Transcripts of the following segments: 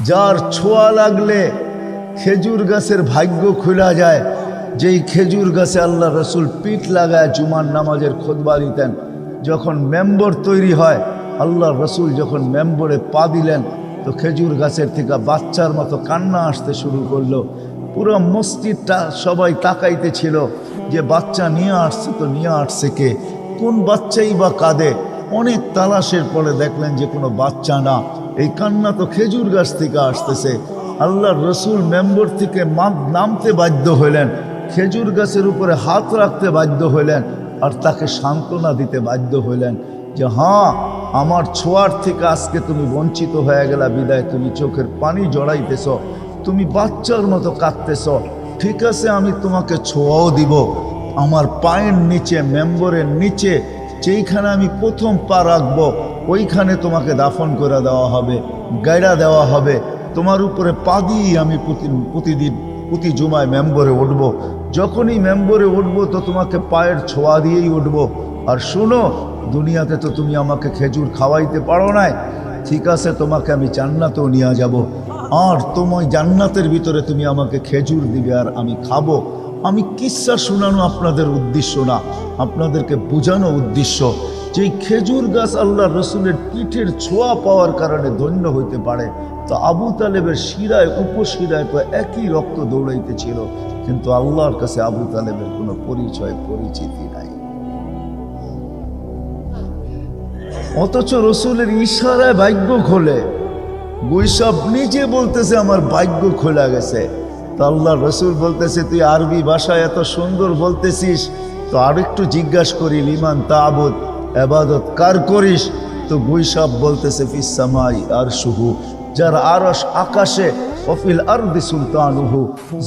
যার ছোঁয়া লাগলে খেজুর গাছের ভাগ্য খোলা যায়, যেই খেজুর গাছে আল্লাহ রসুল পিঠ লাগায় জুমার নামাজের খুতবা দিতেন। যখন মেম্বর তৈরি হয়, আল্লাহ রসুল যখন মেম্বরে পা দিলেন তো খেজুর গাছের থেকে বাচ্চার মতো কান্না আসতে শুরু করলো। পুরো মসজিদটা সবাই তাকাইতে ছিল যে বাচ্চা নিয়ে আসছে তো নিয়ে আসছে কে, কোন বাচ্চাই বা কাঁদে। অনেক তালাশের পরে দেখলেন যে কোনো বাচ্চা না, এই কান্না তো খেজুর গাছ থেকে আসতেছে। আল্লাহ রসুল মেম্বর থেকে নামতে বাধ্য হইলেন, খেজুর গাছের উপরে হাত রাখতে বাধ্য হইলেন, আর তাকে সান্ত্বনা দিতে বাধ্য হইলেন যে হ্যাঁ, আমার ছোঁয়ার থেকে আজকে তুমি বঞ্চিত হয়ে গেলা বিদায় তুমি চোখের পানি জড়াইতেছ, তুমি বাচ্চার মতো কাঁদতেছ। ঠিক আছে, আমি তোমাকে ছোঁয়াও দিব। আমার পায়ের নিচে, মেম্বরের নিচে যেইখানে আমি প্রথম পা রাখবো ওইখানে তোমাকে দাফন করে দেওয়া হবে, গায়রা দেওয়া হবে। তোমার উপরে পা দিয়েই আমি প্রতিদিন প্রতি জুমায় মেম্বরে উঠব। যখনই মেম্বরে উঠবো তো তোমাকে পায়ের ছোঁয়া দিয়েই উঠবো। আর শোনো, দুনিয়াতে তো তুমি আমাকে খেজুর খাওয়াইতে পারো নাই, ঠিক আছে, তোমাকে আমি জান্নাতেও নিয়ে যাব। আর তোমায় জান্নাতের ভিতরে তুমি আমাকে খেজুর দিবে আর আমি খাবো। আমি কিচ্ছা শোনানো আপনাদের উদ্দেশ্য না, আপনাদেরকে বোঝানো উদ্দেশ্য যে খেজুর গাছ আল্লাহ রসুলের পিঠের ছোঁয়া পাওয়ার কারণে ধন্য হইতে পারে। তো আবু তালেবের শিরায় উপশিরায় তো একই রক্ত দৌড়াইতেছিল, কিন্তু আল্লাহর কাছে আবু তালেবের কোনো পরিচিতি নাই। অথচ রসুলের ইশারায় ভাগ্য খোলে। বৈশাখ নিজে বলতেছে আমার ভাগ্য খোলা গেছে। তো আল্লাহ রসুল বলতেছে তুই আরবি ভাষায় এত সুন্দর বলতেছিস, তো আরেকটু জিজ্ঞাসা করি লিমান তাবুদ, এবাদত কার করিস? তো বৈশাখ বলতেছে ফিস সামাই আরশুহু, যার আরশ আকাশে, ওয়াফিল আরদি সুলতানুহু,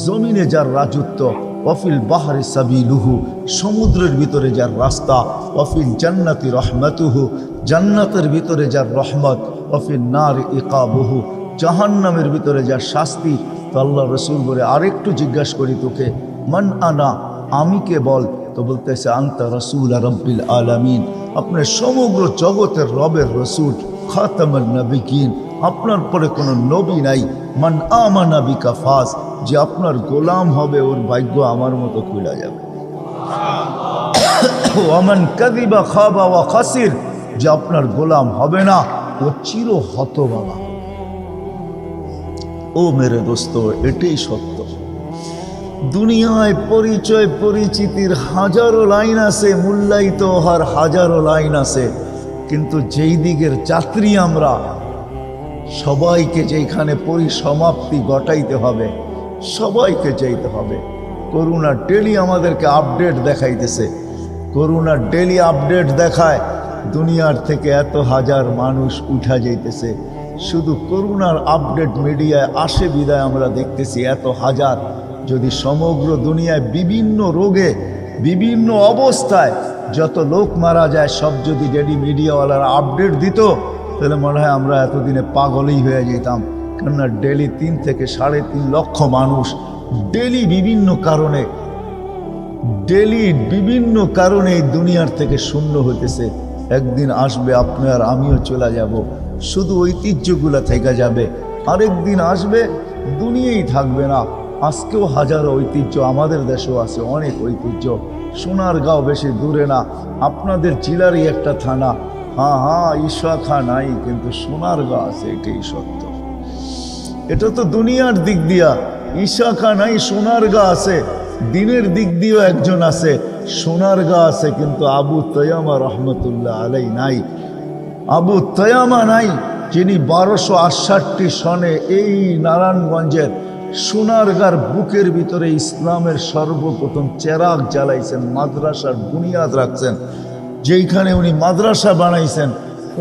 জমিনে যার রাজত্ব, ওয়াফিল বাহরি সাবিলুহু, সমুদ্রের ভিতরে যার রাস্তা, ওয়াফিল জান্নাতি রহমাতুহু, জান্নাতের ভিতরে যার রহমত, ওয়াফিল নার ইকাবুহু, জাহান্নামের ভিতরে যার শাস্তি। তো আল্লাহ রসুল বলে আরেকটু জিজ্ঞাসা করি তোকে, মান আনা, আমি কে বল? তো বলতেছে আনতা রসুল রব্বিল আলামিন, আপনার সমগ্র জগতের রবের রসুল, খাতামুন নবিয়্যিন, আপনার পরে কোনো নবী নাই। মান আমানা বিকা ফাজ, যে আপনার গোলাম হবে ওর ভাগ্য আমার মতো খুলে যাবে। ওয়ামান কাযিবা খাবা ওয়া খাসির, যে আপনার গোলাম হবে না ও চির হতভাগা। ও মেরে দোস্ত, এটাই সত্য। দুনিয়ায় পরিচয় পরিচিতির হাজারো লাইন আছে, মূল্যায়িত হওয়ার হাজারো লাইন আছে, কিন্তু যেই দিকের যাত্রী আমরা, সবাইকে যেখানে পরিসমাপ্তি ঘটাইতে হবে, সবাইকে চাইতে হবে। করোনা ডেলি আমাদেরকে আপডেট দেখাইতেছে, করোনা ডেলি আপডেট দেখায় দুনিয়ার থেকে এত হাজার মানুষ উঠা যাইতেছে। শুধু করোনার আপডেট মিডিয়ায় আসে বিদায় আমরা দেখতেছি এত হাজার। যদি সমগ্র দুনিয়ায় বিভিন্ন রোগে বিভিন্ন অবস্থায় যত লোক মারা যায় সব যদি ডেলি মিডিয়াওয়ালারা আপডেট দিত, তাহলে মনে হয় আমরা এতদিনে পাগলই হয়ে যেতাম। কেননা ডেলি 3 থেকে 3.5 লক্ষ মানুষ ডেলি বিভিন্ন কারণে এই দুনিয়ার থেকে শূন্য হইতেছে। একদিন আসবে আপনি আর আমিও চলে যাব, শুধু ঐতিহ্যগুলো থেকে যাবে। আরেকদিন আসবে দুনিয়াই থাকবে না। আজকেও হাজারো ঐতিহ্য আমাদের দেশেও আছে, অনেক ঐতিহ্য। সোনারগাঁও বেশি দূরে না, আপনাদের জেলারই একটা থানা। হ্যাঁ, ঈশাখা নাই, কিন্তু সোনারগাঁও আছে, এটাই সত্য। এটা তো দুনিয়ার দিক দিয়া, ঈশাখা নাই, সোনারগাঁও আছে। দিনের দিক দিয়েও একজন আছে, সোনারগাঁও আছে, কিন্তু আবু তয়ামা রহমতুল্লাহ আলাই নাই। আবু তয়ামা নাই, যিনি 1268 সনে এই নারায়ণগঞ্জের সোনারগাঁর বুকের ভিতরে ইসলামের সর্বপ্রথম চেরাগ জ্বালাইছেন, মাদ্রাসার বুনিয়াদ রাখছেন। যেইখানে উনি মাদ্রাসা বানাইছেন,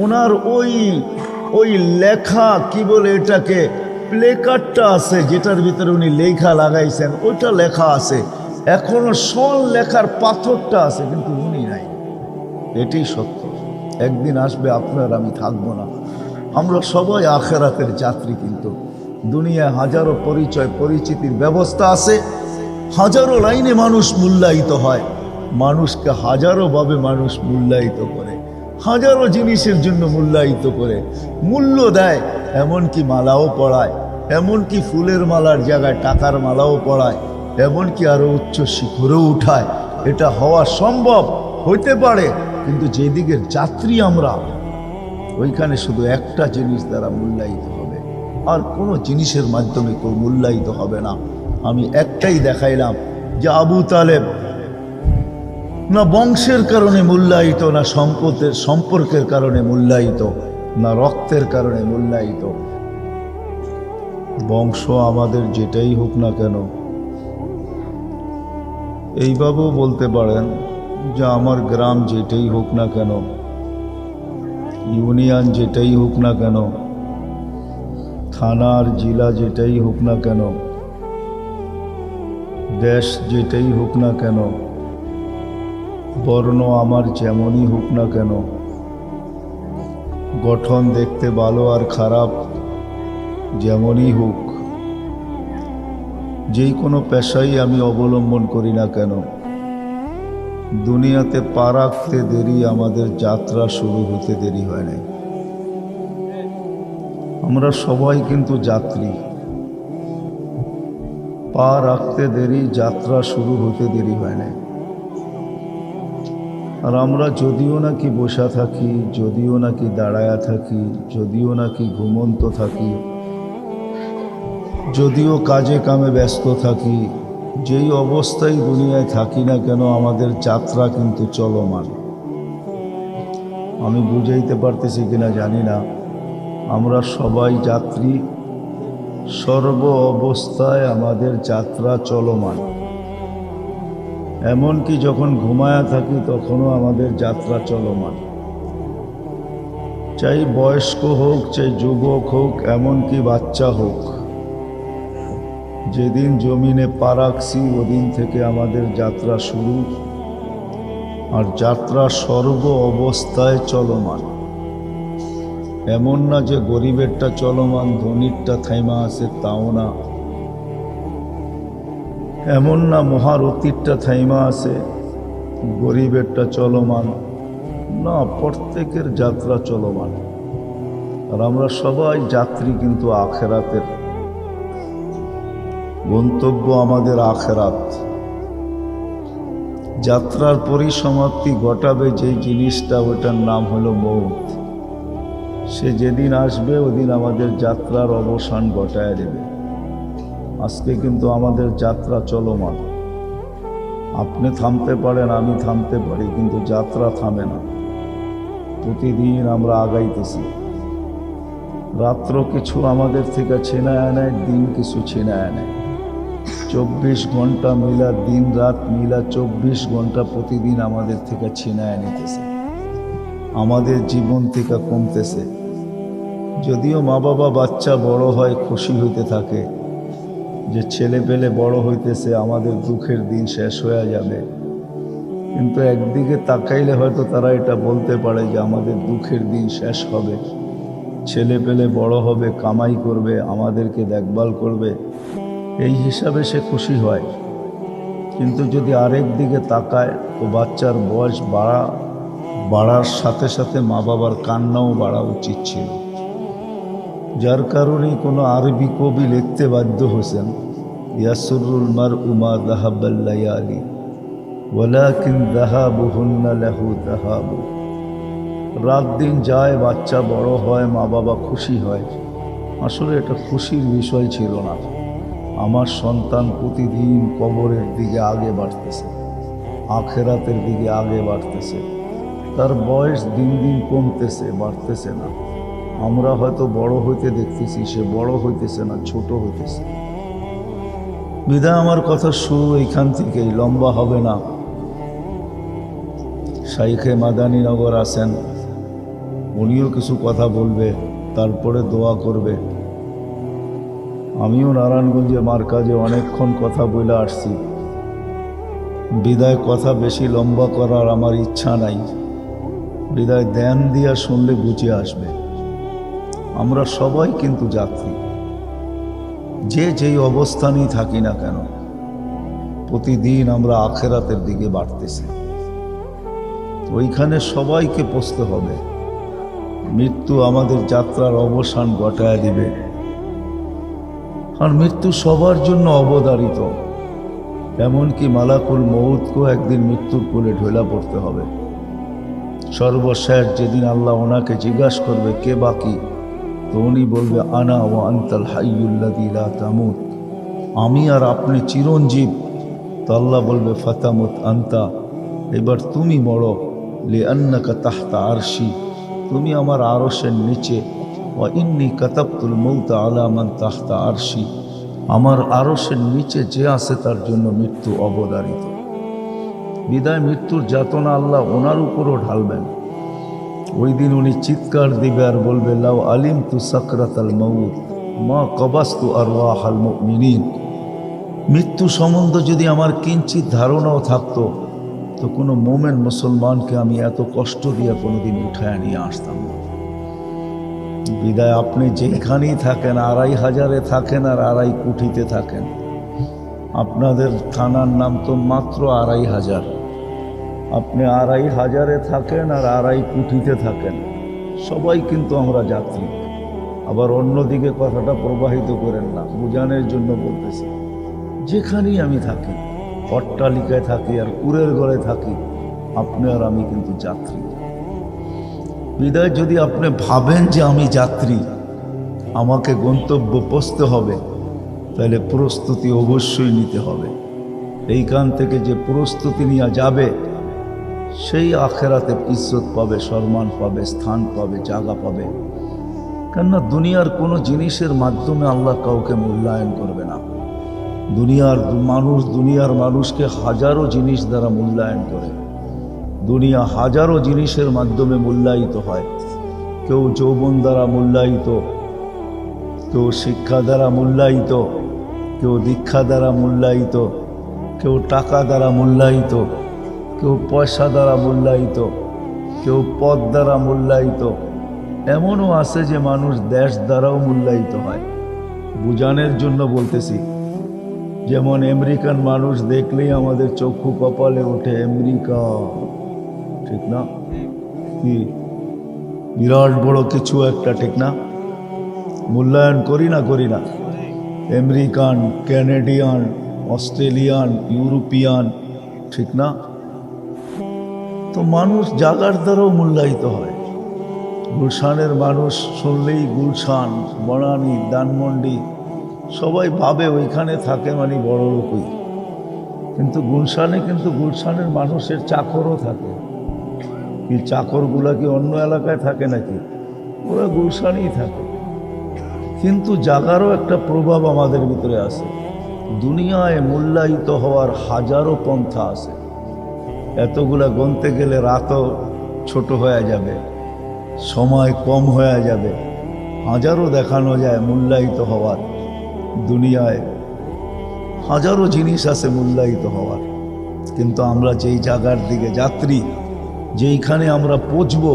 ওনার ওই লেখা কি বলে এটাকে, প্লেকার্ডটা আছে, যেটার ভিতরে উনি লেখা লাগাইছেন, ওইটা লেখা আছে। এখনো সোল লেখার পাথরটা আছে, কিন্তু উনি নাই। এটাই সত্য। একদিন আসবে আপনার আমি থাকবো না। আমরা সবাই আখেরাতের যাত্রী, কিন্তু দুনিয়ায় হাজারো পরিচয় পরিচিতির ব্যবস্থা আছে, হাজারো লাইনে মানুষ মূল্যায়িত হয়, মানুষকে হাজারোভাবে মানুষ মূল্যায়িত করে, হাজারো জিনিসের জন্য মূল্যায়িত করে, মূল্য দেয়, এমনকি মালাও পড়ায়। এমনকি ফুলের মালার জায়গায় টাকার মালাও পরায়, এমনকি আরো উচ্চ শিখরেও উঠায়। এটা হওয়া সম্ভব, হইতে পারে, কিন্তু যেদিকের যাত্রী আমরা, ওইখানে শুধু একটা জিনিস দ্বারা মূল্যায়িত হবে, আর কোনো জিনিসের মাধ্যমে কেউ মূল্যায়িত হবে না। আমি একটাই দেখাইলাম যে আবু তালেব না বংশের কারণে মূল্যায়িত, না সম্পর্কের কারণে মূল্যায়িত, না রক্তের কারণে মূল্যায়িত। বংশ আমাদের যেটাই হোক না কেন, এইভাবেও বলতে পারেন যে আমার গ্রাম যেটাই হোক না কেন, ইউনিয়ন যেটাই হোক না কেন, থানার জেলা যেটাই হোক না কেন, দেশ যেটাই হোক না কেন, বর্ণ আমার যেমনই হোক না কেন, গঠন দেখতে ভালো আর খারাপ যেমনই হোক, যেই কোনো পেশাই আমি অবলম্বন করি না কেন, দুনিয়াতে পা রাখতে দেরি, আমাদের যাত্রা শুরু হতে দেরি হয় নাই। আমরা সবাই কিন্তু যাত্রী, পা রাখতে দেরি, যাত্রা শুরু হতে দেরি হয় নাই। আর আমরা যদিও নাকি বসা থাকি, যদিও নাকি দাঁড়ায়া থাকি, যদিও নাকি ঘুমন্ত থাকি, যদিও কাজে কামে ব্যস্ত থাকি, যেই অবস্থায় দুনিয়ায় থাকি না কেন, আমাদের যাত্রা কিন্তু চলমান। আমি বুঝাইতে পারতেছি কিনা জানি না, আমরা সবাই যাত্রী, সর্ব অবস্থায় আমাদের যাত্রা চলমান। এমনকি যখন ঘুমায়া থাকি তখনও আমাদের যাত্রা চলমান। চাই বয়স্ক হোক, চাই যুবক হোক, এমনকি বাচ্চা হোক, যেদিন জমিনে পা রাখছি ওদিন থেকে আমাদের যাত্রা শুরু, আর যাত্রা সর্ব অবস্থায় চলমান। এমন না যে গরিবেরটা চলমান, ধনীরটা থাইমা আছে, তাও না। এমন না মহারথীরটা থাইমা আছে, গরিবেরটা চলমান না, প্রত্যেকের যাত্রা চলমান। আর আমরা সবাই যাত্রী, কিন্তু আখেরাতের। গন্তব্য আমাদের আখেরাত। যাত্রার পরিসমাপ্তি ঘটাবে যে জিনিসটা, ওটার নাম হলো মৌত। সে যেদিন আসবে ওদিন আমাদের যাত্রার অবসান ঘটায় দেবে। আজকে কিন্তু আমাদের যাত্রা চলমান। আপনি থামতে পারেন, আমি থামতে পারি, কিন্তু যাত্রা থামে না। প্রতিদিন আমরা আগাইতেছি। রাত্র কিছু আমাদের থেকে ছিনায় নেয়, দিন কিছু ছিনায় নেয়। 24 ঘন্টা মিলা, দিন রাত মিলা 24 ঘন্টা প্রতিদিন আমাদের থেকে ছিনায় নিতেছে, আমাদের জীবন থেকে কমতেছে। যদিও মা বাবা বাচ্চা বড় হয় খুশি হইতে থাকে যে ছেলে পেলে বড় হইতেছে, আমাদের দুঃখের দিন শেষ হয়ে যাবে, কিন্তু একদিকে তাকাইলে হয়তো তারা এটা বলতে পারে যে আমাদের দুঃখের দিন শেষ হবে, ছেলে পেলে বড় হবে, কামাই করবে, আমাদেরকে দেখভাল করবে, এই হিসাবে সে খুশি হয়। কিন্তু যদি আরেক দিকে তাকায় তো বাচ্চার বয়স বাড়ার সাথে সাথে মা বাবার কান্নাও বাড়া উচিত ছিল। যার কারণে কোনো আরবি কবি লিখতে বাধ্য হয়েছেন, ইয়াসুরুল মারউ মা যাহাবাল লায়ালি ওয়ালাকিন যাহাবুহুন্না লাহু যাহাবু। রাত দিন যায়, বাচ্চা বড় হয়, মা বাবা খুশি হয়। আসলে এটা খুশির বিষয় ছিল না। আমার সন্তান প্রতিদিন কবরের দিকে আগে বাড়তেছে, আখেরাতের দিকে আগে বাড়তেছে, তার বয়স দিন দিন কমতেছে, বাড়তেছে না। আমরা হয়তো বড় হইতে দেখতেছি, সে বড় হইতেছে না, ছোট হইতেছে। বিধায় আমার কথা শুরু এইখান থেকেই, লম্বা হবে না। শাইখে মাদানীনগর আছেন, উনিও কিছু কথা বলবে, তারপরে দোয়া করবে। আমিও নারায়ণগঞ্জে মার্কাজে অনেকক্ষণ কথা বলে আসছি, বিদায় কথা বেশি লম্বা করার আমার ইচ্ছা নাই। বিদায় ধ্যান দিয়া শুনলে বুঝে আসবে। আমরা সবাই কিন্তু যাত্রী, যে যেই অবস্থানেই থাকি না কেন, প্রতিদিন আমরা আখেরাতের দিকে বাড়তেছি। ওইখানে সবাইকে পৌঁছতে হবে। মৃত্যু আমাদের যাত্রার অবসান ঘটায় দিবে। আর মৃত্যু সবার জন্য অবধারিত। এমনকি মালাকুল মউতকেও একদিন মৃত্যুর কোলে ঢোলা পড়তে হবে। সর্বশেষ যেদিন আল্লাহ ওনাকে জিজ্ঞাসা করবে কে বাকি, তো উনি বলবে আনা ওয়া আনতাল হাইয়ুল্লাযী লা তামুত, আমি আর আপনি চিরঞ্জীব। তো আল্লাহ বলবে ফাতামুত আনতা, এবার তুমি মরো, লিআন্নাকা তাহতা আরশি, তুমি আমার আরশের নিচে। ওয়া ইন্নী কাতাবতুল মৌতা আলা মান তাহতা আরশি, আমার আরশের নিচে যে আছে তার জন্য মৃত্যু অবধারিত। বিদায় মৃত্যুর যাতনা আল্লাহ ওনার উপরও ঢালবেন। ওই দিন উনি চিৎকার দিবে আর বলবে লাউ আলিমতু সাকরাতাল মাউত মা কবাস্তু আরওয়াহাল মুমিনিন, মৃত্যু সম্বন্ধে যদি আমার কিঞ্চিত ধারণাও থাকতো তো কোনো মোমেন মুসলমানকে আমি এত কষ্ট দিয়ে কোনোদিন উঠায় নিয়ে আসতাম না। বিদায় আপনি যেখানেই থাকেন, 2500-এ থাকেন আর 2.5 কোটিতে থাকেন, আপনাদের থানার নাম তো মাত্র 2500, আপনি 2500-এ থাকেন আর 2.5 কোটিতে থাকেন, সবাই কিন্তু আমরা যাত্রী। আবার অন্যদিকে কথাটা প্রবাহিত করেন না, বোঝানোর জন্য বলতেছি। যেখানেই আমি থাকি, অট্টালিকায় থাকি আর কুড়ের ঘরে থাকি, আপনি আর আমি কিন্তু যাত্রী। বিদায় যদি আপনি ভাবেন যে আমি যাত্রী, আমাকে গন্তব্য পৌঁছতে হবে, তাহলে প্রস্তুতি অবশ্যই নিতে হবে। এইখান থেকে যে প্রস্তুতি নিয়ে যাবে সেই আখেরাতে ইজ্জত পাবে, সম্মান পাবে, স্থান পাবে, জায়গা পাবে। কেননা দুনিয়ার কোনো জিনিসের মাধ্যমে আল্লাহ কাউকে মূল্যায়ন করবে না। দুনিয়ার মানুষকে হাজারো জিনিস দ্বারা মূল্যায়ন করে। দুনিয়া হাজারো জিনিসের মাধ্যমে মূল্যায়িত হয়। কেউ যৌবন দ্বারা মূল্যায়িত, কেউ শিক্ষা দ্বারা মূল্যায়িত, কেউ দীক্ষা দ্বারা মূল্যায়িত, কেউ টাকা দ্বারা মূল্যায়িত, কেউ পয়সা দ্বারা মূল্যায়িত, কেউ পদ দ্বারা মূল্যায়িত। এমনও আছে যে মানুষ দেশ দ্বারাও মূল্যায়িত হয়। বুঝানোর জন্য বলতেছি, যেমন আমেরিকান মানুষ দেখলেই আমাদের চক্ষু কপালে ওঠে, আমেরিকা, ঠিক না? কি বিরাট বড় কিছু একটা, ঠিক না? মূল্যায়ন করি না? আমেরিকান, ক্যানাডিয়ান, অস্ট্রেলিয়ান, ইউরোপিয়ান, ঠিক না? তো মানুষ জাগার দ্বারাও মূল্যায়িত হয়। গুলশানের মানুষ শুনলেই গুলশান, বনানী, ধানমন্ডি, সবাই ভাবে ওইখানে থাকে মানে বড় লোকই। কিন্তু গুলশানের মানুষের চাকরও থাকে। কি চাকরগুলা কি অন্য এলাকায় থাকে নাকি? ওরা গুলশানেই থাকে। কিন্তু জাগারও একটা প্রভাব আমাদের ভিতরে আছে। দুনিয়ায় মূল্যায়িত হওয়ার হাজারো পন্থা আছে। এতগুলা গুনতে গেলে রাতও ছোট হয়ে যাবে, সময় কম হয়ে যাবে। হাজারো দেখানো যায় মূল্যায়িত হওয়ার। দুনিয়ায় হাজারো জিনিস আছে মূল্যায়িত হওয়ার। কিন্তু আমরা যেই জায়গার দিকে যাত্রী, যেইখানে আমরা পৌঁছব,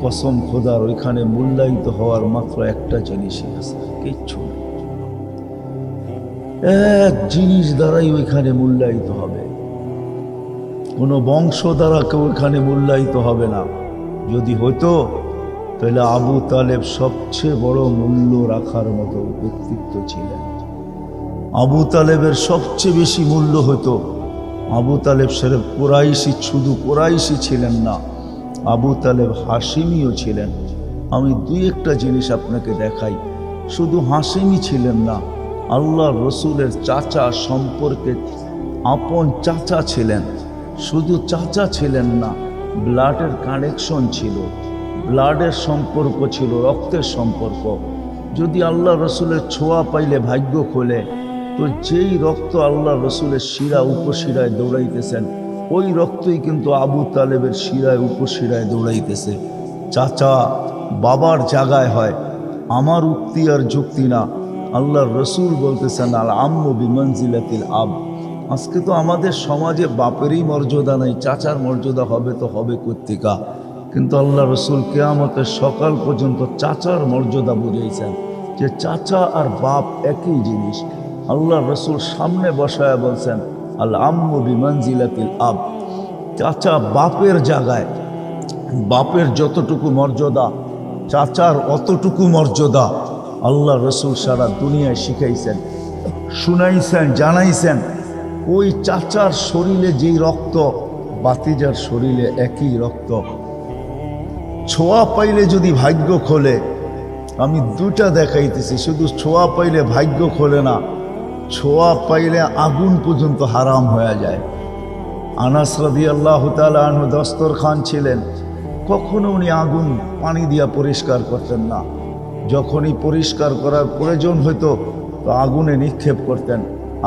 কসম খোদার ওইখানে মূল্যায়িত হওয়ার মাত্র একটা জিনিসই আছে, কিচ্ছু না। এক জিনিস দ্বারাই ওইখানে মূল্যায়িত হবে। কোনো বংশ দ্বারা কেউ ওইখানে মূল্যায়িত হবে না। যদি হতো তাহলে আবু তালেব সবচেয়ে বড় মূল্য রাখার মতো ব্যক্তিত্ব ছিলেন। আবু তালেবের সবচেয়ে বেশি মূল্য হতো। আবু তালেব শরীফ কুরাইশি, শুধু কুরাইশি ছিলেন না, আবু তালেব হাশিমিও ছিলেন। আমি 2-1টা জিনিস আপনাকে দেখাই। শুধু হাশিমি ছিলেন না, আল্লাহ রসুলের চাচা সম্পর্কে আপন চাচা ছিলেন। শুধু চাচা ছিলেন না, ব্লাডের কানেকশন ছিল, ব্লাডের সম্পর্ক ছিল, রক্তের সম্পর্ক। যদি আল্লাহ রসুলের ছোঁয়া পাইলে ভাগ্য খোলে, তো যেই রক্ত আল্লাহ রসুলের শিরা উপশিরায় দৌড়াইতেছেন, ওই রক্তই কিন্তু আবু তালেবের শিরায় উপশিরায় দৌড়াইতেছে। চাচা বাবার জায়গায় হয়, আমার উক্তি আর যুক্তি না। আল্লাহর রসুল বলতেছেন আল আম্মু বিমনজিলাতিল আব। আজকে তো আমাদের সমাজে বাপেরই মর্যাদা নাই, চাচার মর্যাদা হবে তো হবে কর্তিকা। কিন্তু আল্লাহ রসুল কিয়ামতের সকাল পর্যন্ত চাচার মর্যাদা বুঝাইছেন যে চাচা আর বাপ একই জিনিস। আল্লাহ রসুল সামনে বসায় বলছেন আল আম্মু বিমনজিলাতিল আব। চাচা বাপের জায়গায়, বাপের যতটুকু মর্যাদা চাচার অতটুকু মর্যাদা। আল্লাহ রসুল সারা দুনিয়ায় শিখাইছেন, শুনাইছেন, জানাইছেন। ওই চাচার শরীরে যেই রক্ত, বাতিজার শরীরে একই রক্ত। ছোঁয়া পাইলে যদি ভাগ্য খোলে, আমি দুটা দেখাইতেছি, শুধু ছোঁয়া পাইলে ভাগ্য খোলে না, ছোঁয়া পাইলে আগুন পর্যন্ত হারাম হয়ে যায়। আনাস রাদিয়াল্লাহু তাআলা আনহু দস্তরখান ছিলেন, কখনো উনি আগুন পানি দিয়া পরিষ্কার করতেন না। যখনই পরিষ্কার করার প্রয়োজন হইতো তো আগুনে নিক্ষেপ করতেন,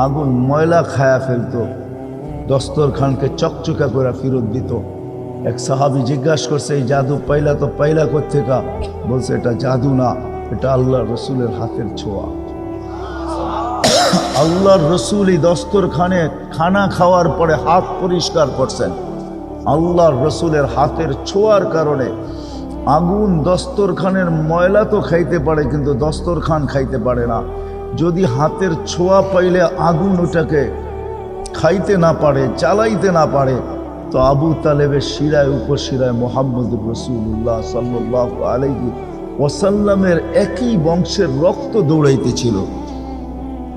আগুন ময়লা খায়া ফেলতো, দস্তরখানকে চকচকা করে ফেরত দিত। এক সাহাবী জিজ্ঞাসা করছে, এই জাদু পাইলা তো পাইলা কোত্থেকা? বলছে, এটা জাদু না, এটা আল্লাহর রসুলের হাতের ছোঁয়া। আল্লাহর রসুল এই দস্তরখানে খানা খাওয়ার পরে হাত পরিষ্কার করছেন, আল্লাহর রসুলের হাতের ছোঁয়ার কারণে আগুন দস্তরখানের ময়লা তো খাইতে পারে, কিন্তু দস্তরখান খাইতে পারে না। যদি হাতের ছোঁয়া পাইলে আগুন ওটাকে খাইতে না পারে, চালাইতে না পারে, তো আবু তালেবের শিরায় উপশিরায় মুহাম্মদুর রাসূলুল্লাহ সাল্লাল্লাহু আলাইহি ওয়াসাল্লামের একই বংশের রক্ত দৌড়াইতেছিল।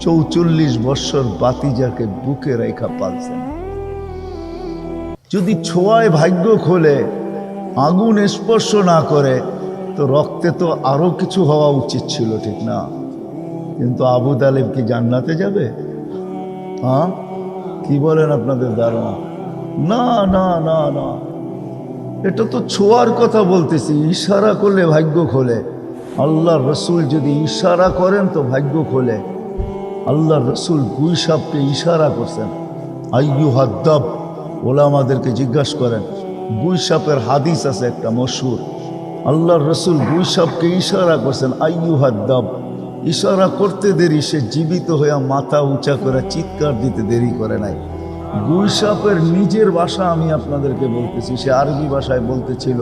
44 বৎসর বাতিজাকে বুকে রেখা পালছেন। যদি ছোঁয়ায় ভাগ্য খোলে, আগুন স্পর্শ না করে, তো রক্তে তো আরো কিছু হওয়া উচিত ছিল, ঠিক না? কিন্তু আবু তালেব কি জান্নাতে যাবে? হ্যাঁ, কি বলেন আপনাদের ধারণা? না না না না, এটা তো ছোঁয়ার কথা বলতেছি। ইশারা করলে ভাগ্য খোলে। আল্লাহর রসুল যদি ইশারা করেন তো ভাগ্য খোলে। আল্লাহর রসুল গুই সাপকে ইশারা করছেন, আইয়ুহাদ্দাব। ওলামাদেরকে জিজ্ঞাসা করেন, গুই সাপের হাদিস আছে একটা মশহুর। আল্লাহর রসুল গুই সাপকে ইশারা করছেন, আইয়ুহাদ্দাব। ইশারা করতে দেরি, সে জীবিত হয়ে মাথা উঁচা করে চিৎকার দিতে দেরি করে নাই। গুই সাপের নিজের ভাষা আমি আপনাদেরকে বলতেছি, সে আরবি ভাষায় বলতেছিল,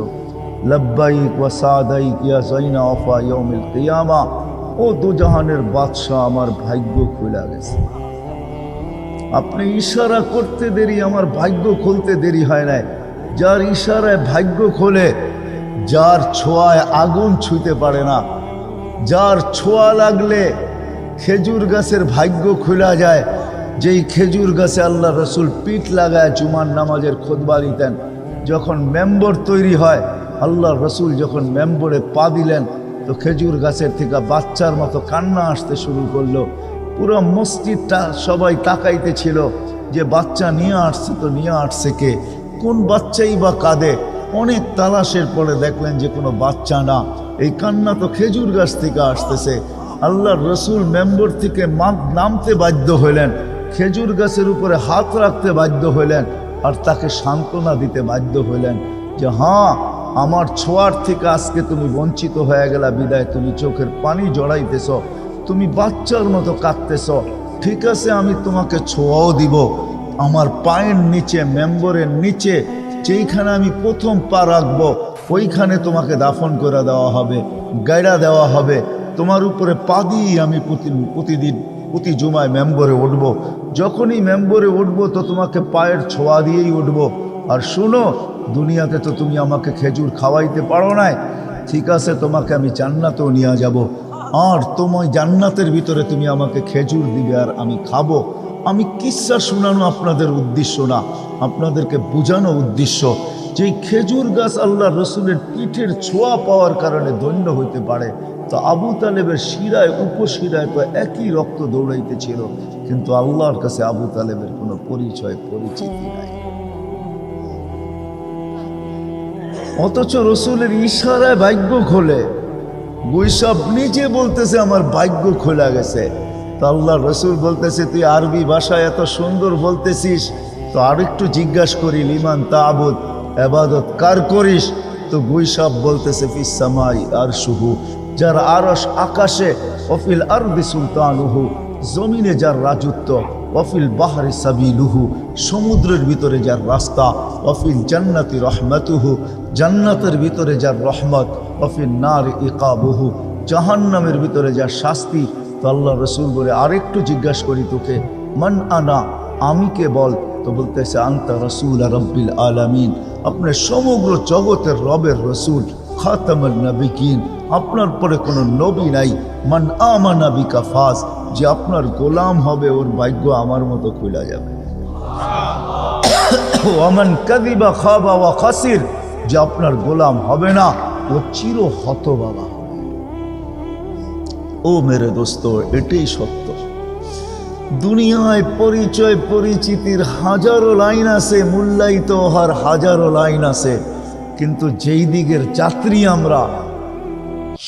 লব্বাইক ওয়া সাদাইক ইয়া যাইনা ওয়াফা ইয়াউমিল কিয়ামা। ও দুজাহানের বাদশাহ, আমার ভাগ্য খুলে গেছে। আপনি ইশারা করতে দেরি, আমার ভাগ্য খুলতে দেরি হয় নাই। যার ইশারায় ভাগ্য খোলে, যার ছোঁয়ায় আগুন ছুঁতে পারে না, যার ছোঁয়া লাগলে খেজুর গাছের ভাগ্য খুলে যায়। যেই খেজুর গাছে আল্লাহ রসুল পিঠ লাগায় জুমার নামাজের খুতবা দিতেন, যখন মেম্বর তৈরি হয়, আল্লাহ রসুল যখন মেম্বরে পা দিলেন, তো খেজুর গাছের থেকে বাচ্চার মতো কান্না আসতে শুরু করলো। পুরো মসজিদটা সবাই তাকাইতে ছিল যে বাচ্চা নিয়ে আসছে, তো নিয়ে আসছে কে, কোন বাচ্চাই বা কাঁদে। অনেক তালাশের পরে দেখলেন যে কোনো বাচ্চা না, এই কান্না তো খেজুর গাছ থেকে আসতেছে। আল্লাহর রসুল মেম্বর থেকে নামতে বাধ্য হইলেন, খেজুর গাছের উপরে হাত রাখতে বাধ্য হইলেন, আর তাকে সান্ত্বনা দিতে বাধ্য হইলেন যে হ্যাঁ, আমার ছোঁয়ার থেকে আজকে তুমি বঞ্চিত হয়ে গেলা, বিদায় তুমি চোখের পানি জড়াইতেছ, তুমি বাচ্চার মতো কাঁদতেছ। ঠিক আছে, আমি তোমাকে ছোঁয়াও দিব। আমার পায়ের নিচে, মেম্বরের নিচে যেইখানে আমি প্রথম পা রাখবো, ওইখানে তোমাকে দাফন করে দেওয়া হবে, গায়রা দেওয়া হবে। তোমার উপরে পা দিয়ে আমি প্রতিদিন প্রতি জুমায় মেম্বরে উঠবো। যখনই মেম্বরে উঠবো তো তোমাকে পায়ের ছোঁয়া দিয়েই উঠবো। আর শুনো, দুনিয়াতে তো তুমি আমাকে খেজুর খাওয়াইতে পারো নাই, ঠিক আছে, তোমাকে আমি জান্নাতেও নিয়ে যাব। আর তোমার জান্নাতের ভিতরে তুমি আমাকে খেজুর দিবে আর আমি খাবো। আমি কিচ্ছা শোনানো আপনাদের উদ্দেশ্য না, আপনাদেরকে বোঝানো উদ্দেশ্য যে খেজুর গাছ আল্লাহ রসুলের পিঠের ছোঁয়া পাওয়ার কারণে ধন্য হইতে পারে। তো আবু তালেবের শিরায় উপশিরায় তো একই রক্ত দৌড়াইতেছিল, কিন্তু আল্লাহর কাছে আবু তালেবের কোনো পরিচিতি নাই। অথচ রসুলের ইশারায় ভাগ্য খোলে। গুইসাব নিজে বলতেছে আমার ভাগ্য খোলা গেছে। তো আল্লাহ রসুল বলতেছে, তুই আরবি ভাষায় এত সুন্দর বলতেছিস, তো আরেকটু জিজ্ঞাসা করি, লিমান তা'বুদ, ইবাদত কার করিস? তো গুইসাব বলতেছে, ফিস সামাই আরশুহু, যার আরশ আকাশে, ওয়াফিল আরদি সুলতানুহু, জমিনে যার রাজত্ব, ওয়াফিল বাহরি সাবিলুহু, সমুদ্রের ভিতরে যার রাস্তা, ওয়াফিল জান্নাতি রহমাতুহু, জান্নাতের ভিতরে যার রহমত, ওয়াফিল নার ইকাবুহু, জাহান্নামের ভিতরে যার শাস্তি। তো আল্লাহ রসুল বলে, আরেকটু জিজ্ঞাসা করি তোকে, মান আনা, আমি কে বল? তো বলতেছে, আনতা রসুল রব্বিল আলামিন, আপনি সমগ্র জগতের রবের রসুল। খাতামুন নবিয়্যিন, আপনার পরে কোনো নবী নাই। মান আমানা বিকা ফাজ, যে আপনার গোলাম হবে ওর ভাগ্য আমার মতো খুলে যাবে। ওয়ামান কাযিবা খাবা ওয়া খাসির, যে আপনার গোলাম হবে না ও চির হতভাগা হবে। ও মেরে দোস্ত, এটাই সত্য। দুনিয়ায় পরিচয় পরিচিতির হাজারো লাইন আছে, মূল্যায়িত হওয়ার হাজারো লাইন আছে, কিন্তু যেই দিকের যাত্রী আমরা,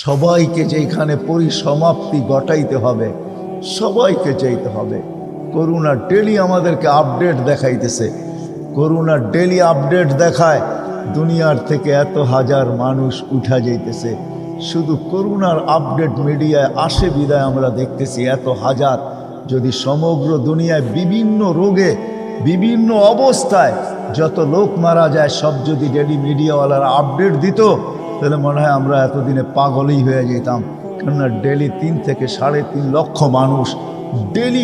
সবাইকে যেখানে পরিসমাপ্তি ঘটাইতে হবে, সবাইকে যেতে হবে। করোনা ডেলি আমাদেরকে আপডেট দেখাইতেছে, করোনা ডেলি আপডেট দেখায় দুনিয়ার থেকে এত হাজার মানুষ উঠা যাইতেছে। শুধু করোনার আপডেট মিডিয়ায় আসে বিদায় আমরা দেখতেছি এত হাজার। যদি সমগ্র দুনিয়ায় বিভিন্ন রোগে বিভিন্ন অবস্থায় যত লোক মারা যায় সব যদি ডেলি মিডিয়াওয়ালারা আপডেট দিত, তাহলে মনে হয় আমরা এতদিনে পাগলই হয়ে যেতাম। কেননা ডেলি 3 থেকে 3.5 লক্ষ মানুষ ডেলি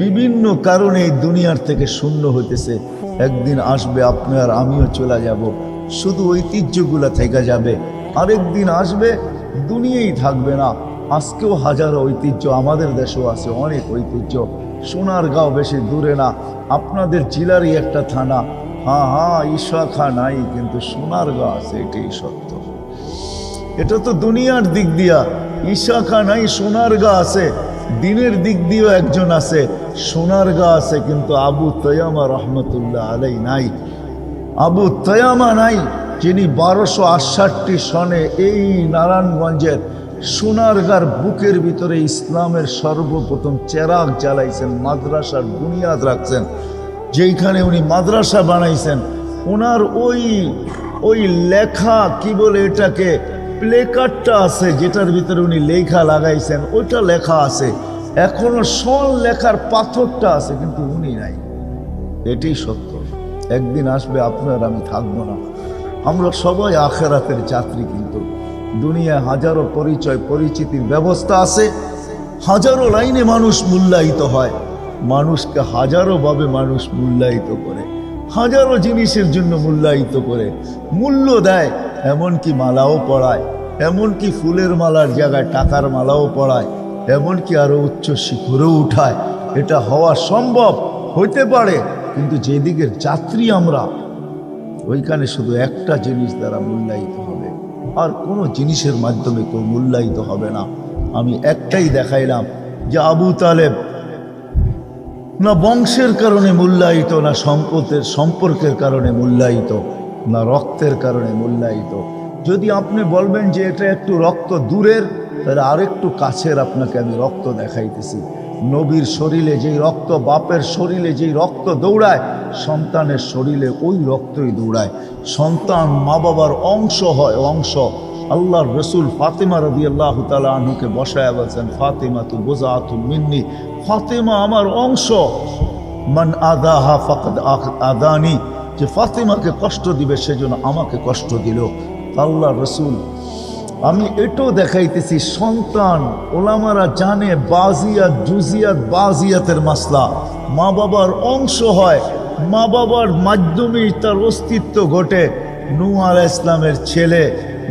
বিভিন্ন কারণে এই দুনিয়ার থেকে শূন্য হইতেছে। একদিন আসবে আপনি আর আমিও চলে যাব, শুধু ঐতিহ্যগুলো থেকে যাবে। আরেকদিন আসবে দুনিয়াই থাকবে না। আজকেও হাজারো ঐতিহ্য আমাদের দেশেও আছে, অনেক ঐতিহ্য। সোনারগাঁও বেশি দূরে না, আপনাদের জেলারই একটা থানা। হ্যাঁ, ঈশাখা নাই, কিন্তু সোনারগাঁও আছে, এটাই সত্য। এটা তো দুনিয়ার দিক দিয়া, ঈশাখা নাই, সোনারগাঁও আছে। দিনের দিক দিয়েও একজন আছে, সোনারগাঁও আছে, কিন্তু আবু তৈয়ামা রহমতুল্লাহ আলাই নাই। আবু তৈয়ামা নাই, যিনি 1268 সনে এই নারায়ণগঞ্জের সোনারগাঁর বুকের ভিতরে ইসলামের সর্বপ্রথম চেরাগ জ্বালাইছেন, মাদ্রাসার বুনিয়াদ রাখছেন। যেইখানে উনি মাদ্রাসা বানাইছেন, ওনার ওই লেখা কি বলে এটাকে, প্লেকার্ডটা আছে, যেটার ভিতরে উনি লেখা লাগাইছেন, ওইটা লেখা আছে। এখনো সোল লেখার পাথরটা আছে, কিন্তু উনি নাই। এটাই সত্য। একদিন আসবে আপনার আমি থাকবো না। আমরা সবাই আখেরাতের যাত্রী, কিন্তু দুনিয়ায় হাজারো পরিচয় পরিচিতির ব্যবস্থা আছে, হাজারো লাইনে মানুষ মূল্যায়িত হয়, মানুষকে হাজারোভাবে মানুষ মূল্যায়িত করে, হাজারো জিনিসের জন্য মূল্যায়িত করে, মূল্য দেয়। এমনকি মালাও পড়ায়, এমনকি ফুলের মালার জায়গায় টাকার মালাও পড়ায়, এমনকি আরো উচ্চ শিখরেও উঠায়। এটা হওয়া সম্ভব, হইতে পারে, কিন্তু যেদিকের যাত্রী আমরা, ওইখানে শুধু একটা জিনিস দ্বারা মূল্যায়িত হবে, আর কোনো জিনিসের মাধ্যমে কেউ মূল্যায়িত হবে না। আমি একটাই দেখাইলাম যে আবু তালেব না বংশের কারণে মূল্যায়িত, না সম্পর্কের কারণে মূল্যায়িত, না রক্তের কারণে মূল্যায়িত। যদি আপনি বলবেন যে এটা একটু রক্ত দূরের, তাহলে আরেকটু কাছের আপনাকে আমি রক্ত দেখাইতেছি। নবীর শরীরে যেই রক্ত, বাপের শরীরে যেই রক্ত দৌড়ায়, সন্তানের শরীরে ওই রক্তই দৌড়ায়। সন্তান মা বাবার অংশ হয়, অংশ। আল্লাহর রসুল ফাতেমা রাদিয়াল্লাহু তাআলা আনহুকে বসায় বলছেন, ফাতেমা তু বুযআতুম মিন্নি, ফাতেমা আমার অংশ। মান আদাহা ফাকাদ আদানি, যে ফাতেমাকে কষ্ট দিবে সেজন্য আমাকে কষ্ট দিল। আল্লাহর রসুল, আমি এটাও দেখাইতেছি, সন্তান ওলামারা জানে বাজিয়াত জুজিয়াত বাজিয়াতের মাসলা, মা বাবার অংশ হয়, মা বাবার মাধ্যমেই তার অস্তিত্ব ঘটে। নূহ আলাইহিস ইসলামের ছেলে,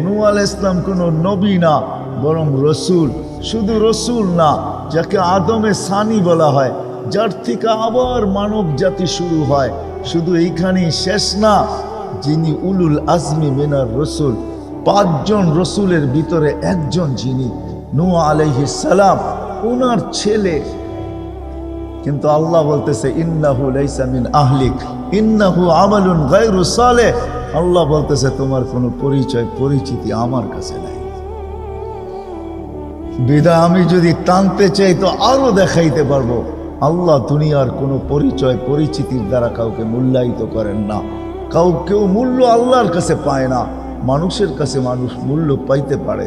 নূহ আলাইহিস ইসলাম কোনো নবী না, বরং রসুল। শুধু রসুল না, যাকে আদমে সানি বলা হয়, যার থেকে আবার মানব জাতি শুরু হয়। শুধু এইখানেই শেষ না, যিনি উলুল আজমি মিনার রসুল, 5 জন রসুলের ভিতরে একজন, যিনি নূহ আলাইহিস সালাম, ওনার ছেলে। কিন্তু আল্লাহ বলতেছে ইন্নাহু লাইসা মিন আহলিক ইন্নাহু আমালুন গায়রু সালেহ। আল্লাহ বলতেছে তোমার কোনো পরিচয় পরিচিতি আমার কাছে নাই। বিদায় আমি যদি টানতে চাই তো আরো দেখাইতে পারবো। আল্লাহ দুনিয়ার কোনো পরিচয় পরিচিতির দ্বারা কাউকে মূল্যায়িত করেন না। কেউ মূল্য আল্লাহর কাছে পায় না, মানুষের কাছে মানুষ মূল্য পাইতে পারে,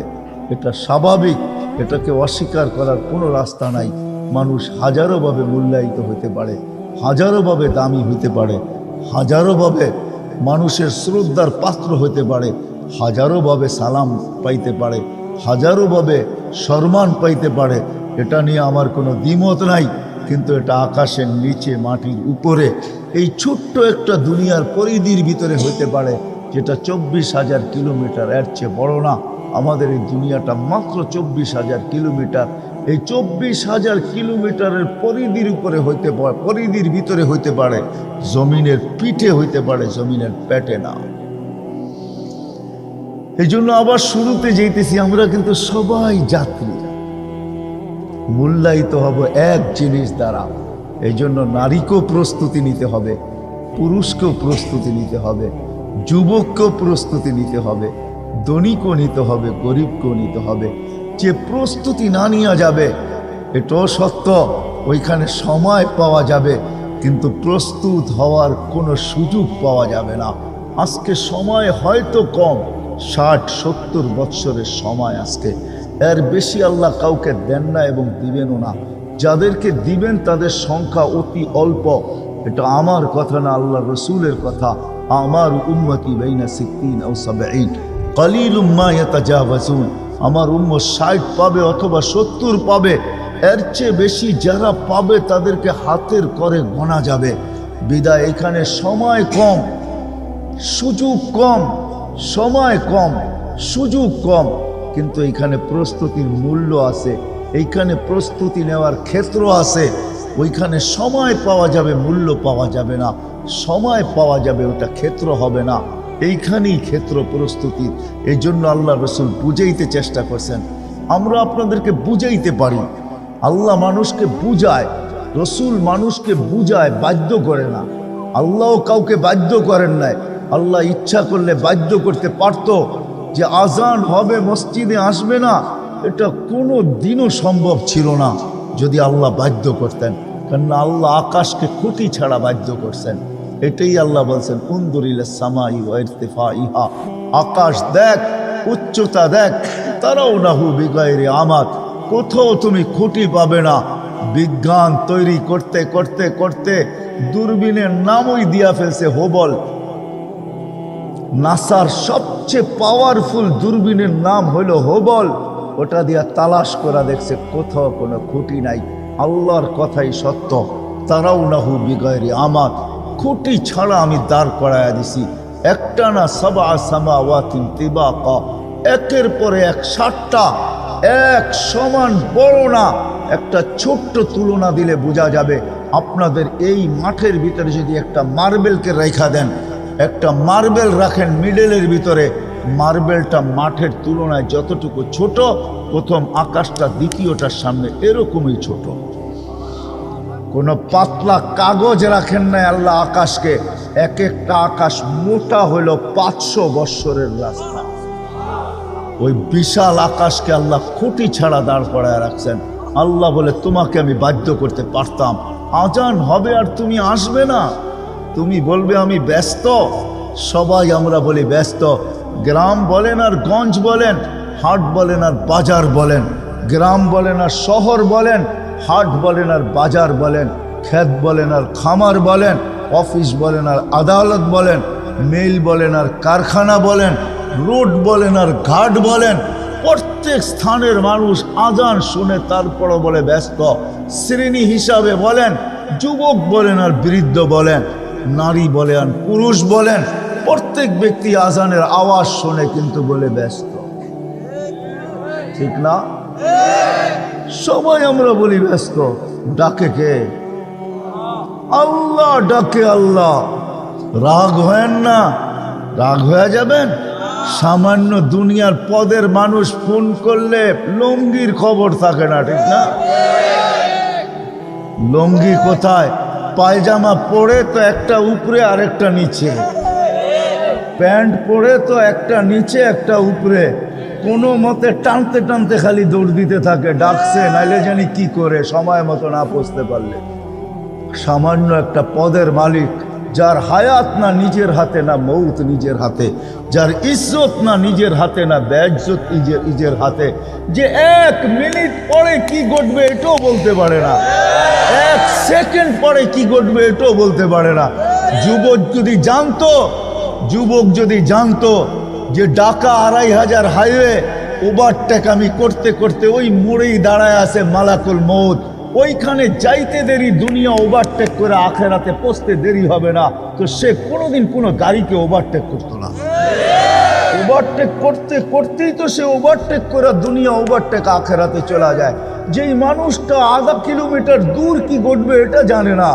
এটা স্বাভাবিক। এটাকে অস্বীকার করার কোনো রাস্তা নাই। মানুষ হাজারোভাবে মূল্যায়িত হতে পারে, হাজারোভাবে দামি হইতে পারে, হাজারোভাবে মানুষের শ্রদ্ধার পাত্র হতে পারে, হাজারোভাবে সালাম পাইতে পারে, হাজারোভাবে সম্মান পাইতে পারে। এটা নিয়ে আমার কোনো দ্বিমত নাই। কিন্তু এটা আকাশের নিচে মাটির উপরে এই ছোট্ট একটা দুনিয়ার পরিধির ভিতরে হইতে পারে। যেটা 24,000 কিলোমিটার, এর চেয়ে বড় না। আমাদের এই দুনিয়াটা মাত্র 24,000 কিলোমিটার। এই 24,000 কিলোমিটারের পরিধির উপরে হইতে পারে, পরিধির ভিতরে হইতে পারে, জমিনের পিঠে হইতে পারে, জমিনের পেটে না। এই জন্য আবার শুরুতে যেতেছি, আমরা কিন্তু সবাই যাত্রী, মূল্যায়িত হব এক জিনিস দ্বারা। এই জন্য নারীকেও প্রস্তুতি নিতে হবে, পুরুষকেও প্রস্তুতি নিতে হবে, যুবককেও প্রস্তুতি নিতে হবে, ধনীকেও নিতে হবে, গরিবকেও নিতে হবে। যে প্রস্তুতি না নেওয়া যাবে, এটাও সত্য, ওইখানে সময় পাওয়া যাবে, কিন্তু প্রস্তুত হওয়ার কোনো সুযোগ পাওয়া যাবে না। আজকে সময় হয়তো কম, 60-70 বৎসরের সময় আজকে, এর বেশি আল্লাহ কাউকে দেন না এবং দিবেনও না। যাদেরকে দিবেন তাদের সংখ্যা অতি অল্প। এটা আমার কথা না, আল্লাহ রসুলের কথা। আমার উম্মতি বাইনা 60 ও 70, কলিলুম মা ইয়াতাজাওয়াজুন। আমার উম্মত 60 পাবে অথবা 70 পাবে, এর চেয়ে বেশি যারা পাবে তাদেরকে হাতের করে গোনা যাবে। বিদায় এখানে সময় কম, সুযোগ কম, সময় কম, সুযোগ কম, কিন্তু এইখানে প্রস্তুতির মূল্য আছে, এইখানে প্রস্তুতি নেওয়ার ক্ষেত্র আছে। ওইখানে সময় পাওয়া যাবে, মূল্য পাওয়া যাবে না। সময় পাওয়া যাবে, ওটা ক্ষেত্র হবে না। এইখানেই ক্ষেত্র প্রস্তুতি। এই জন্য আল্লাহ রসুল বুঝাইতে চেষ্টা করছেন। আমরা আপনাদেরকে বুঝাইতে পারি, আল্লাহ মানুষকে বুঝায়, রসুল মানুষকে বুঝায়, বাধ্য করে না। আল্লাহও কাউকে বাধ্য করেন নাই। আল্লাহ ইচ্ছা করলে বাধ্য করতে পারত, যে আজান হবে মসজিদে আসবে না, এটা কোনো দিনও সম্ভব ছিল না যদি আল্লাহ বাধ্য করতেন। কেননা আল্লাহ আকাশকে খুঁটি ছাড়া বাধ্য করছেন। এটাই আল্লাহ বলছেন, উনদুরিলা সামাই ওয়া ইরতিফাইহা, আকাশ দেখ, উচ্চতা দেখ, তারাও নাহু বিগাইরি আমাদ, কোথাও তুমি খুঁটি পাবে না। বিজ্ঞান তৈরি করতে করতে করতে দূরবীনের নামই দিয়া ফেলছে হোবল। নাসার সবচেয়ে পাওয়ারফুল দূরবীনের নাম হলো হোবল। ওটা দিয়া তালাশ করা দেখছে, কোথাও কোনো খুঁটি নাই। আল্লাহর কথাই সত্য, তারাও নাহু বিগাইরি আমাদ, খুঁটি ছাড়া আমি দাঁড় করাইয়া দিছি। একটা না, সাবা সামাওয়াতিন তিবাকা, একের পরে এক 60টা, এক সমান বড় না। একটা ছোট্ট তুলনা দিলে বোঝা যাবে। আপনাদের এই মাঠের ভিতরে যদি একটা মার্বেলকে রেখা দেন, একটা মার্বেল রাখেন মিডলের ভিতরে, মার্বেলটা মাঠের তুলনায় যতটুকু ছোট, প্রথম আকাশটা দ্বিতীয়টার সামনে এরকমই ছোট। কোনো পাতলা কাগজ রাখেন না আল্লাহ আকাশকে, এক একটা আকাশ মোটা হইল 500 বৎসরের রাস্তা। ওই বিশাল আকাশকে আল্লাহ খুঁটি ছাড়া দাঁড় করায় রাখছেন। আল্লাহ বলে, তোমাকে আমি বাধ্য করতে পারতাম, আজান হবে আর তুমি আসবে না, তুমি বলবে আমি ব্যস্ত। সবাই আমরা বলি ব্যস্ত। গ্রাম বলেন আর গঞ্জ বলেন, হাট বলেন আর বাজার বলেন, গ্রাম বলেন আর শহর বলেন, হাট বলেন আর বাজার বলেন, ক্ষেত বলেন আর খামার বলেন, অফিস বলেন আর আদালত বলেন, মিল বলেন আর কারখানা বলেন, রোড বলেন আর ঘাট বলেন, প্রত্যেক স্থানের মানুষ আজান শুনে তারপরও বলে ব্যস্ত। শ্রেণী হিসাবে বলেন, যুবক বলেন আর বৃদ্ধ বলেন, নারী বলেন আর পুরুষ বলেন, প্রত্যেক ব্যক্তি আজানের আওয়াজ শুনে কিন্তু বলে ব্যস্ত। ঠিক না? সবাই আমরা বলি ব্যস্ত। ডাকে কে? আল্লাহ ডাকে। আল্লাহ রাগ হয় না, রাগ হয়ে যাবেন। সামান্য দুনিয়ার পদের মানুষ ফোন করলে লুঙ্গির খবর থাকে না, ঠিক না? লুঙ্গি কোথায়? পায়জামা পরে তো একটা উপরে আর একটা নিচে, প্যান্ট পরে তো একটা নিচে একটা উপরে, কোনো মতে টানতে টানতে খালি দৌড় দিতে থাকে। ডাকছে নাইলে জানি কি করে, সময় মতো না পৌঁছতে পারলে। সামান্য একটা পদের মালিক, যার হায়াত না নিজের হাতে, না মৌত নিজের হাতে, যার ইজ্জত না নিজের হাতে, না বেইজ্জত নিজের হাতে, যে 1 মিনিট পরে কি ঘটবে এটাও বলতে পারে না, 1 সেকেন্ড পরে কি ঘটবে এটাও বলতে পারে না। যুবক যদি জানতো যে ঢাকা 2500 হাইওয়ে ওভারটেক আমি করতে করতে ওই মোড়েই দাঁড়ায় আছে মালাকুল মউত, ওইখানে যাইতে দেরি, দুনিয়া ওভারটেক করে আখেরাতে পৌঁছতে দেরি হবে না, তো সে কোনোদিন কোনো গাড়িকে ওভারটেক করতো না। ওভারটেক করতে করতেই তো সে ওভারটেক করে দুনিয়া ওভারটেক আখেরাতে চলা যায়। যেই মানুষটা আধা কিলোমিটার দূর কি ঘটবে এটা জানে না,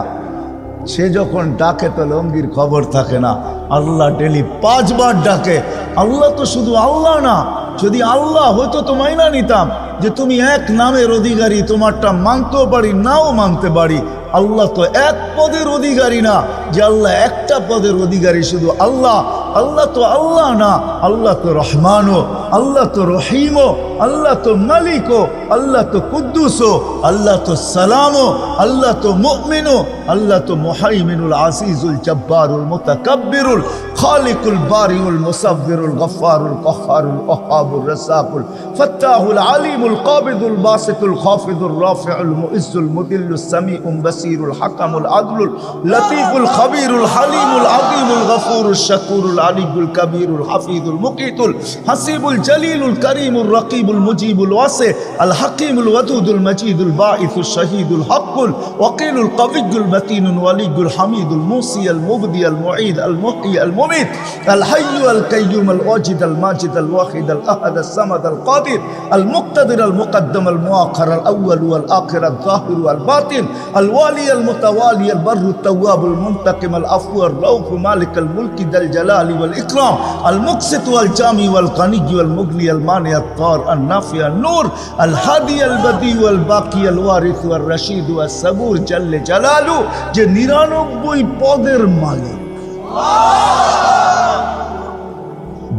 সে যখন ডাকে তো লঙ্গির খবর থাকে না। আল্লাহ ডেলি 5 বার ডাকে। আল্লাহ তো শুধু আল্লাহ না, যদি আল্লাহ হয়তো তো মাইনা নিতাম যে তুমি এক নামের অধিকারী, তোমারটা মানতেও পারি নাও মানতে পারি। আল্লাহ তো এক পদের অধিকারী না যে আল্লাহ একটা পদের অধিকারী, শুধু আল্লাহ। আল্লাহ তো আল্লাহ না, আল্লাহ তো রহমানও, আল্লাহ তো রহিমও, আল্লাহ তো মালিকও, আল্লাহ তো কুদ্দুসও, আল্লাহ তো সালামও, আল্লাহ তো মুমিনও, আল্লাহ তো মুহাইমিনুল আসিজুল জব্বারুল মুতাকাব্বিরুল খালিকুল বারিউল মুসাব্বিরুল গফফারুল কহ্হারুল ওয়াহাবুর রাসাকুল ফাত্তাহুল আলিমুল কাবিদুল বাসিতুল খাফিদুর রাফিউল মুইজ্জুল মুদিল্লুস সামিউল বাসিরুল হাকামুল আদলুল লতীফুল খবীরুল হালিমুল আযীমুল গফুরুশ শাকুরুল আলিয়ুল কবীরুল হাফিজুল মুকিতুল হাসিবুল জলিলুল করিমুর রকিবুল মুজিবুল ওয়াসি আল হাকিমুল ওয়াদুদুল মজিদুল বাঈসুশ শহীদুল হকুল ওয়াকিলুল কবিয়ুল মতিনুল ওয়ালিয়ুল হামিদুল মুসি আল মুবদি আল মুঈদ আল মুহয়ি আল মুমিত আল হাইয়্যু আল কাইয়্যুম আল ওয়াজিদ আল মাজিদ আল ওয়াহিদ আল আহাদ আল সামাদ আল কাদির আল মুক্তাদির আল মুকদ্দম আল মুআখ্খার আল আউয়াল ওয়াল আখির আল যাহির ওয়াল বাতিন আল ওয়ালি আল মুতাওয়ালি আল বাররু আল তাওয়াব আল মুনতাকিম আল আফু আল রাউফ মালিক আল মুলকি দাল জালালি ওয়াল ইকরাম আল মুকসিত ওয়াল জামি ওয়াল গানি ওয়াল মুগনি আল মানি আল তার আল নাফি আল নূর আল হাদি আল বদি ওয়াল বাকি আল ওয়ারিস ওয়াল রশিদ ওয়াল সাবুর জাল্লে জালালু, যে 99 পদের মালিক,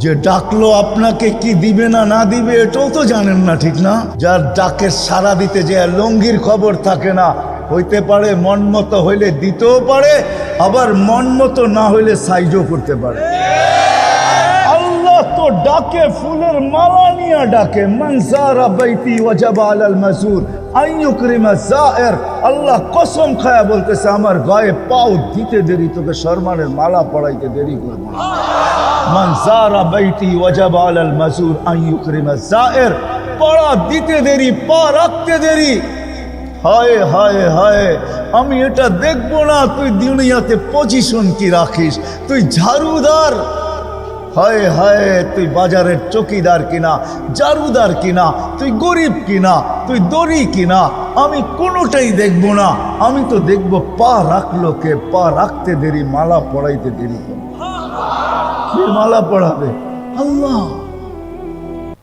যে ডাকলো আপনাকে কি দিবে না না দিবে এটাও তো জানেন না, ঠিক না? যার ডাকে সাড়া দিতে যে লঙ্গির খবর থাকে না, হইতে পারে মন মতো হইলে দিতেও পারে, আবার মন মতো না হইলে সাইজও করতে পারে। আল্লাহ তো ডাকে ফুলের মালা নিয়ে ডাকে, মান যারা বাইতি ওয়াজাবা আলাল মাযুর আন ইউকরিমা যায়ের। আল্লাহ কসম খায়া বলতেছে, আমার গায়ে পাও দিতে দেরি, তোকে সম্মানের মালা পড়াইতে দেরি করব না। মান যারা বাইতি ওয়াজাবা আলাল মাযুর আন ইউকরিমা যায়ের, পড়া দিতে দেরি, পা রাখতে দেরি। হায় হায় হায়, আমি এটা দেখব না তুই দুনিয়াতে পজিশন কি রাখিস, তুই ঝাড়ুদার, হায় হায় তুই বাজারের চকিদার কিনা, ঝাড়ুদার কিনা, তুই গরিব কিনা, তুই দড়ি কিনা, আমি কোনোটাই দেখব না। আমি তো দেখব পা রাখলো কে, পা রাখতে দেরি, মালা পড়াইতে দেরি। কে মালা পড়াবে? আল্লাহ।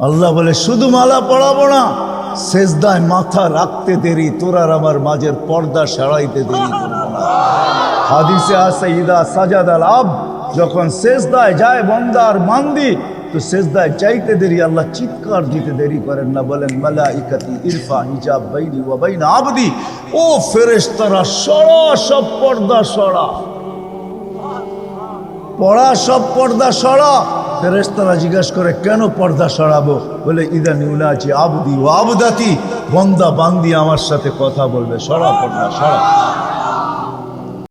আল্লাহ বলে শুধু মালা পড়াবো না, সেজদায় মাথা রাখতে দেরি, তোরার আমার মাঝের পর্দা সারাইতে দেরি করবো না। হাদিসে আছে, ইদা সাজাদাল আব, যখন সেজদায় যায় বান্দার বান্দি, তো সেজদায় চাইতে দেরি, আল্লাহ চিৎকার দিতে দেরি করেন না। বলেন মালাইকাতি ইরফা হিজাব বাইনি ওয়া বাইনা আবদি, ও ফেরেশতারা সরা, সব পর্দা সরা, পড়া সব পর্দা সরা। ফেরেশতারা জিজ্ঞাসা করে কেন পর্দা সরাবো? বলে ইদান ইউনাজি আবদি ওয়া আবদাতি, বান্দা বান্দি আমার সাথে কথা বলবে, সরা পর্দা সরা।